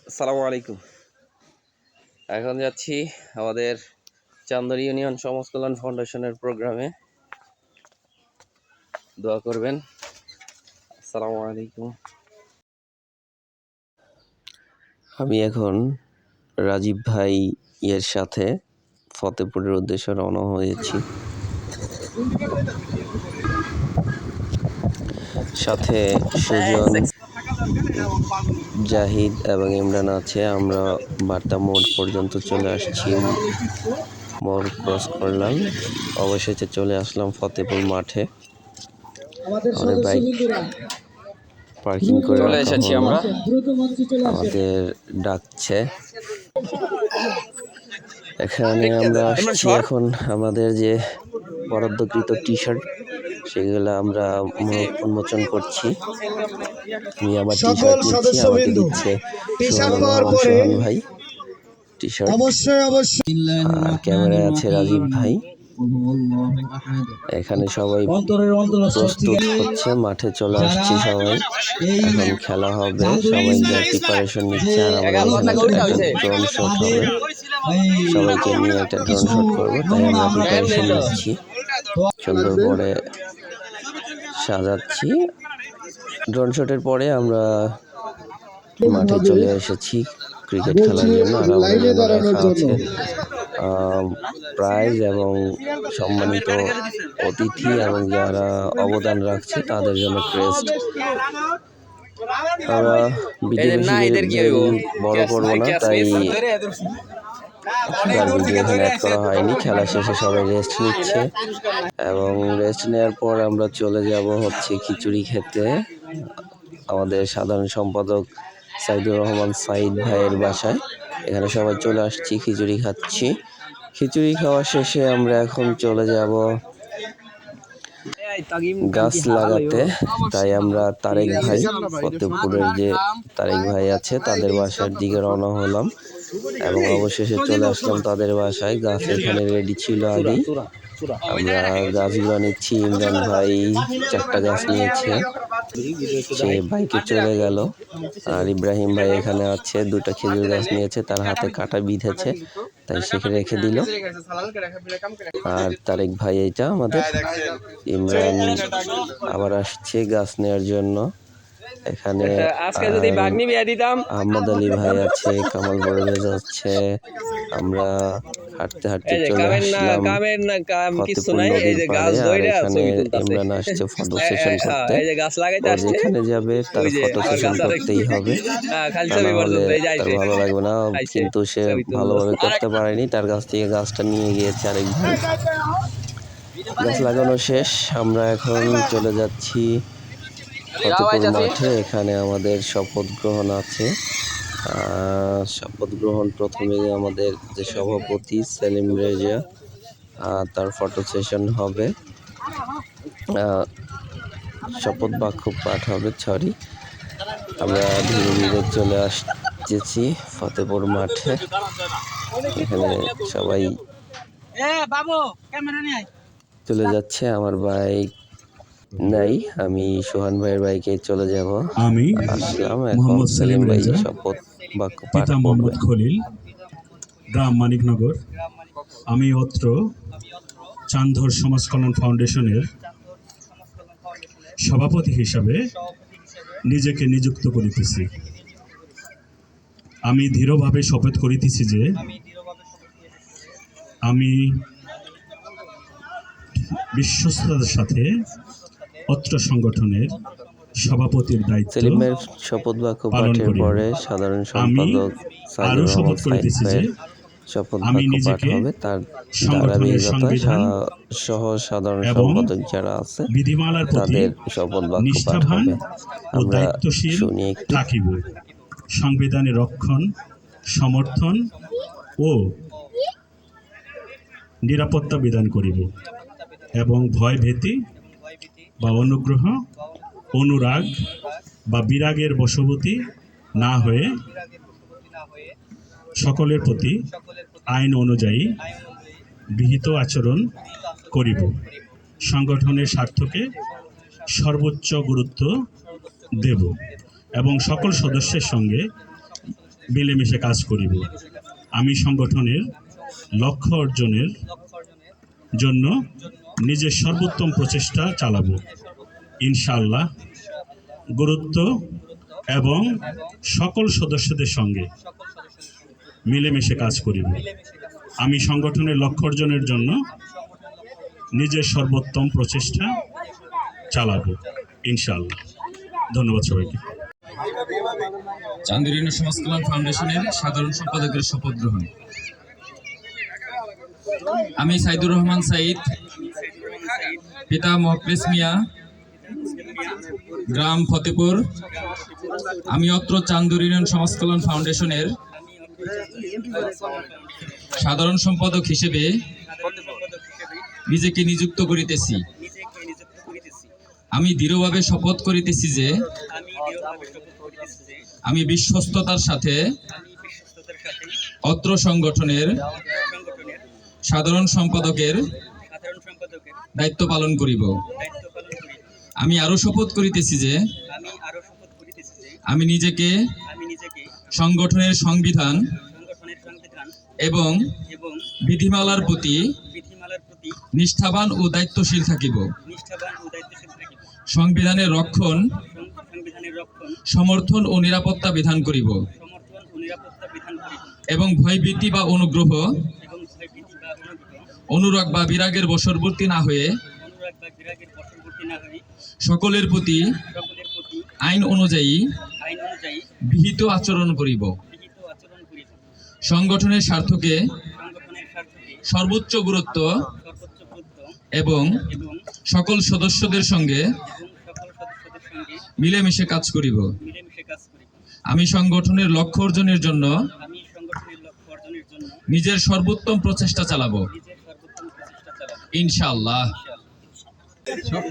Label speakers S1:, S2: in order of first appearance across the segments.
S1: আসসালামু আলাইকুম। এখন যাচ্ছি আমাদের চান্দর ইউনিয়ন সমাজ কল্যাণ ফাউন্ডেশনের প্রোগ্রামে। দোয়া করবেন। আসসালামু আলাইকুম। আমি এখন রাজীব ভাই এর সাথে ফতেপুরের উদ্দেশ্যে রওনা হয়েছি। সাথে সুজন, জাহিদ এবং ইমরান আছে। আমরা বার্তা মোড় পর্যন্ত চলে আসছি। মোড় ক্রস করলাম, অবশেষে চলে আসলাম ফতেপুর মাঠে। আমাদের বাইক পার্কিং করে
S2: চলে এসেছি আমরা।
S1: আমাদের ডাকছে। এখানে আমরা আসছি এখন আমাদের যে বরাদ্দকৃত টি শার্ট সেগুলো আমরা উন্মোচন করছি। আমি আমার টি শার্ট নিচ্ছি, আমাকে দিচ্ছে সোহান ভাই টি শার্ট। আর ক্যামেরায় আছে রাজীব ভাই। এখানে সবাই প্রস্তুত হচ্ছে, মাঠে চলে আসছি সবাই। এখন খেলা হবে, সবাই প্রিপারেশন নিচ্ছে। আর আমাদের এখানে একটা ড্রোন শট হবে, সবাইকে নিয়ে একটা ড্রোন শট করবো, তাই আমরা প্রিপারেশন নিচ্ছি। সুন্দর করে সাজাচ্ছি। ড্রোন শটের পরে আমরা মাঠে চলে এসেছি ক্রিকেট খেলার জন্য। আর আমাদের জন্য রাখা আছে প্রাইজ এবং সম্মানিত অতিথি এবং যারা অবদান রাখছে তাদের জন্য ক্রেস্ট। আমরা ভিডিও বড় করবো না, তাই ভিডিও এখানে অ্যাড করা হয়নি। খেলা শেষে সবাই রেস্ট নিচ্ছে এবং রেস্ট নেওয়ার পর আমরা চলে যাব হচ্ছে খিচুড়ি খেতে আমাদের সাধারণ সম্পাদক সাইদুর রহমান সাইদ ভাইয়ের বাসায়। এখানে সবাই চলে আসছি, খিচুড়ি খাচ্ছি। খিচুড়ি খাওয়া শেষে আমরা এখন চলে যাব গাছ লাগাতে। তাই আমরা তারেক ভাই, ফতেপুরের যে তারেক ভাই আছে তাদের বাসার দিকে রওনা হলাম এবং অবশেষে চলে আসলাম তাদের বাসায়। গাছ এখানে রেডি ছিল আগেই। আমরা গাছগুলো নিচ্ছি। ইমরান ভাই 4টা গাছ নিয়েছে, সে বাইকে চলে গেল। আর ইব্রাহিম ভাই এখানে আছে, 2টা খেজুর গাছ নিয়েছে, তার হাতে কাটা বিঁধেছে তাই সেখানে রেখে দিল। আর তারেক ভাই এইটা আমাদের। ইমরান আবার আসছে গাছ নেওয়ার জন্য। এখানে আহমদ আলী ভাই আছে, কামাল পরভেজ আছে। আমরা হাঁটতে হাঁটতে চলে আসলাম ফতেপুর নদীর পাড়ে। আর এখানে ইমরান আসছে ফটো সেশন করতে। যেখানে যাবে তার ফটো সেশন করতেই হবে, তা না হলে তার ভালো লাগবে না। কিন্তু সে ভালোভাবে করতে পারেনি, তার কাছ থেকে গাছটা নিয়ে গিয়েছে আরেক ভাই। গাছ লাগানো শেষ, আমরা এখন চলে যাচ্ছি ফতেপুর মাঠে। এখানে আমাদের শপথ গ্রহণ আছে। শপথ গ্রহণ প্রথমে আমাদের যে সভাপতি সেলিম রেজা, তার ফটো সেশন হবে। শপথ বাক্য পাঠ হবে। আমরা ধীরে ধীরে চলে আসতেছি ফতেপুর মাঠে। এখানে সবাই চলে যাচ্ছে। আমার বাইক নাই, আমি সোহান ভাইয়ের বাইকে চলে যাব।
S3: আমি
S1: আসলাম, এখন
S3: মোহাম্মদ
S1: সেলিম ভাই
S3: রেজা,
S1: শপথ বাক্য পাঠ
S3: পিতা মোহাম্মদ খলিল, গ্রাম মানিকনগর। আমি অত্র চান্দর সমাজ কল্যাণ ফাউন্ডেশনের সভাপতি হিসাবে নিজেকে নিযুক্ত করিতেছি। আমি দৃঢ়ভাবে শপথ করিতেছি যে আমি বিশ্বস্ততার সাথে অত্র সংগঠনের সভাপতির দায়িত্ব
S1: সেলিমের শপথ বাক্য পাঠের পরে সাধারণ সম্পাদক
S3: আরো শপথ করিতেছি যে
S1: শপথ
S3: আমি
S1: বাক্য পাঠ
S3: নিজেকে
S1: হবে। তার
S3: সংগঠনের সংবিধান
S1: সহ সাধারণ
S3: এবং
S1: সম্পাদক যারা আছে
S3: বিধিমালার প্রতি
S1: তাদের শপথ বাক্য পাঠ
S3: নিষ্ঠাবান
S1: হবে।
S3: ও
S1: আমরা
S3: দায়িত্বশীল
S1: শুনি একটু।
S3: থাকিব। সংবিধানের রক্ষণ, সমর্থন ও নিরাপত্তা বিধান করিব এবং ভয় ভীতি বা অনুগ্রহ, অনুরাগ বা বিরাগের বশবর্তী না হয়ে সকলের প্রতি আইন অনুযায়ী বিহিত আচরণ করিব। সংগঠনের স্বার্থকে সর্বোচ্চ গুরুত্ব দেব এবং সকল সদস্যের সঙ্গে মিলেমিশে কাজ করিব। আমি সংগঠনের লক্ষ্য অর্জনের জন্য নিজের সর্বোত্তম প্রচেষ্টা চালাব। ইনশাআল্লাহ গুরুত্ব এবং সকল সদস্যদের সঙ্গে মিলেমিশে কাজ করিব। আমি সংগঠনের লক্ষ্য অর্জনের জন্য নিজের সর্বোত্তম প্রচেষ্টা চালাবো ইনশাআল্লাহ। ধন্যবাদ সবাইকে।
S2: চান্দুর ইউনিয়ন সমাজ কল্যাণ ফাউন্ডেশনের সাধারণ সম্পাদকের শপথ গ্রহণ। আমি সাইদুর রহমান সাইদ, পিতা মোহাম্মদ মিয়া, গ্রাম ফতেপুর। আমি অত্র চান্দুর ইউনিয়ন সমাজ কল্যাণ ফাউন্ডেশনের সাধারণ সম্পাদক হিসেবে নিজেকে নিযুক্ত করিতেছি। আমি দৃঢ়ভাবে শপথ করিতেছি যে আমি বিশ্বস্ততার সাথে অত্র সংগঠনের সাধারণ সম্পাদকের দায়িত্ব পালন করিব। আমি আরো শপথ করিতেছি যে আমি নিজেকে সংগঠনের সংবিধান এবং বিধিমালার প্রতি নিষ্ঠাবান ও দায়িত্বশীল থাকিব। সংবিধানের রক্ষণ, সমর্থন ও নিরাপত্তা বিধান করিব এবং ভয়ভীতি বা অনুগ্রহ, অনুরাগ বা বিরাগের বশবর্তী না হয়ে সকলের প্রতি আইন অনুযায়ী বিহিত আচরণ করিব। সংগঠনের স্বার্থকে সর্বোচ্চ গুরুত্ব এবং সকল সদস্যদের সঙ্গে মিলেমিশে কাজ করিব। আমি সংগঠনের লক্ষ্য অর্জনের জন্য নিজের সর্বোত্তম প্রচেষ্টা চালাবো ইনশাআল্লাহ।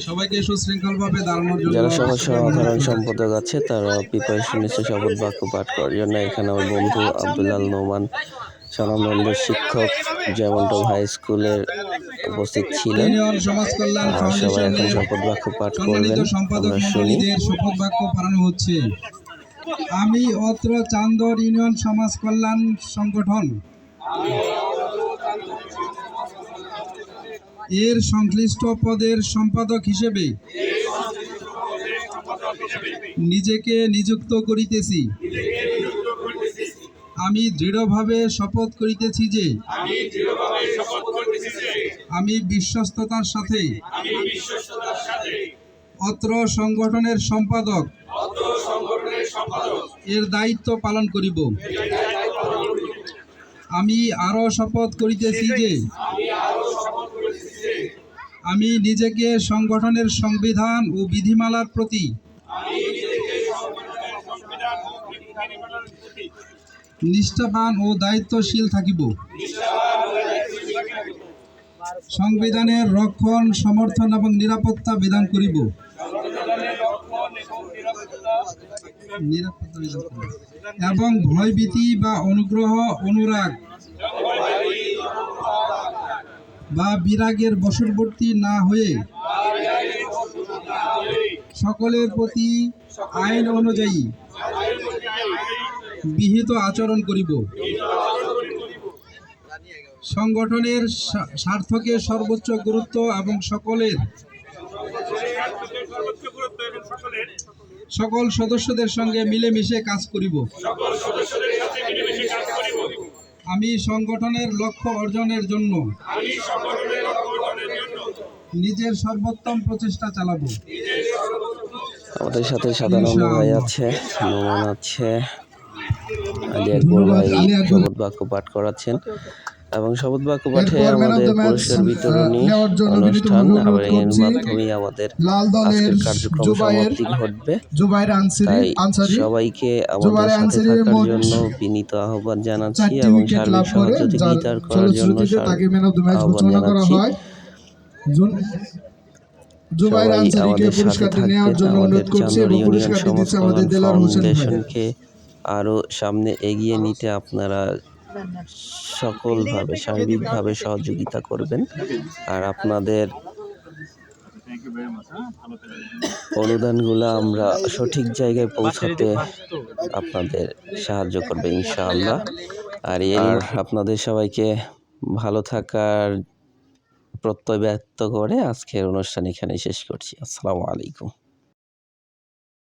S4: সবাইকে সুশৃঙ্খলভাবে দাঁড়ানোর জন্য
S1: যারা সবার সাধারণ সম্পাদক আছে তারা প্রিপারেশন নিচ্ছে শপথ বাক্য পাঠ করার জন্য। এখানে আমার বন্ধু আব্দুল্লাহ নোমান স্বনামধন্য শিক্ষক জয়মন্টপ হাই স্কুলের উপস্থিত ছিলেন।
S4: ইউনিয়ন সমাজ কল্যাণ
S1: সবাই এখন
S4: ফাউন্ডেশনের
S1: শপথ বাক্য পাঠ
S4: সম্মানিত
S1: করবেন,
S4: সম্পাদক
S1: আমরা শুনি।
S4: মণ্ডলীদের শপথ বাক্য পাঠানো হচ্ছে। আমি অত্র চান্দর ইউনিয়ন সমাজ কল্যাণ সংগঠন এর সংশ্লিষ্ট পদের সম্পাদক হিসেবে নিজেকে নিযুক্ত করিতেছি। আমি দৃঢ়ভাবে শপথ করিতেছি যে আমি বিশ্বস্ততার সাথে অত্র সংগঠনের সম্পাদক এর দায়িত্ব পালন করিব। আমি আরো শপথ করিতেছি যে আমি নিজেকে সংগঠনের সংবিধান ও বিধিমালার প্রতি নিষ্ঠাবান ও দায়িত্বশীল থাকিব। সংবিধানের রক্ষণ, সমর্থন এবং নিরাপত্তা বিধান করিব এবং ভয়ভীতি বা অনুগ্রহ, অনুরাগ বা বিরাগের বশবর্তী না হয়ে সকলের প্রতি আইন অনুযায়ী বিহিত আচরণ করিব। সংগঠনের স্বার্থকে সর্বোচ্চ গুরুত্ব এবং সকল সদস্যদের সঙ্গে মিলেমিশে কাজ করিব। আমি সংগঠনের লক্ষ্য অর্জনের জন্য নিজের সর্বোত্তম প্রচেষ্টা চালাবো।
S1: আমাদের সাথে সাদানন্দ ভাই আছে, নোমান আছে, আলী আকবর ভাই শপথ বাক্য পাঠ করাচ্ছেন এবং শপথ বাক্য পাঠে আমাদের পুরস্কার বিতরণী অনুষ্ঠান আবার এর মাধ্যমে আমাদের আজকের কার্যক্রম সমাপ্তি ঘটবে। তাই সবাইকে আমাদের সাথে থাকার জন্য বিনীত আহ্বান জানাচ্ছি এবং সার্বিক সহযোগিতা করার জন্য আহ্বান জানাচ্ছি। সবাই আমাদের সাথে থাকবেন। আমাদের চান্দর ইউনিয়ন সমাজ কল্যাণ ফাউন্ডেশনকে আরো সামনে এগিয়ে নিতে আপনারা সকলভাবে সার্বিকভাবে সহযোগিতা করবেন। আর আপনাদের অনুদানগুলো আমরা সঠিক জায়গায় পৌঁছাতে আপনাদের সাহায্য করবে ইনশাআল্লাহ। আর আপনাদের সবাইকে ভালো থাকার প্রত্যয় ব্যক্ত করে আজকের অনুষ্ঠান এখানে শেষ করছি। আসসালামু আলাইকুম।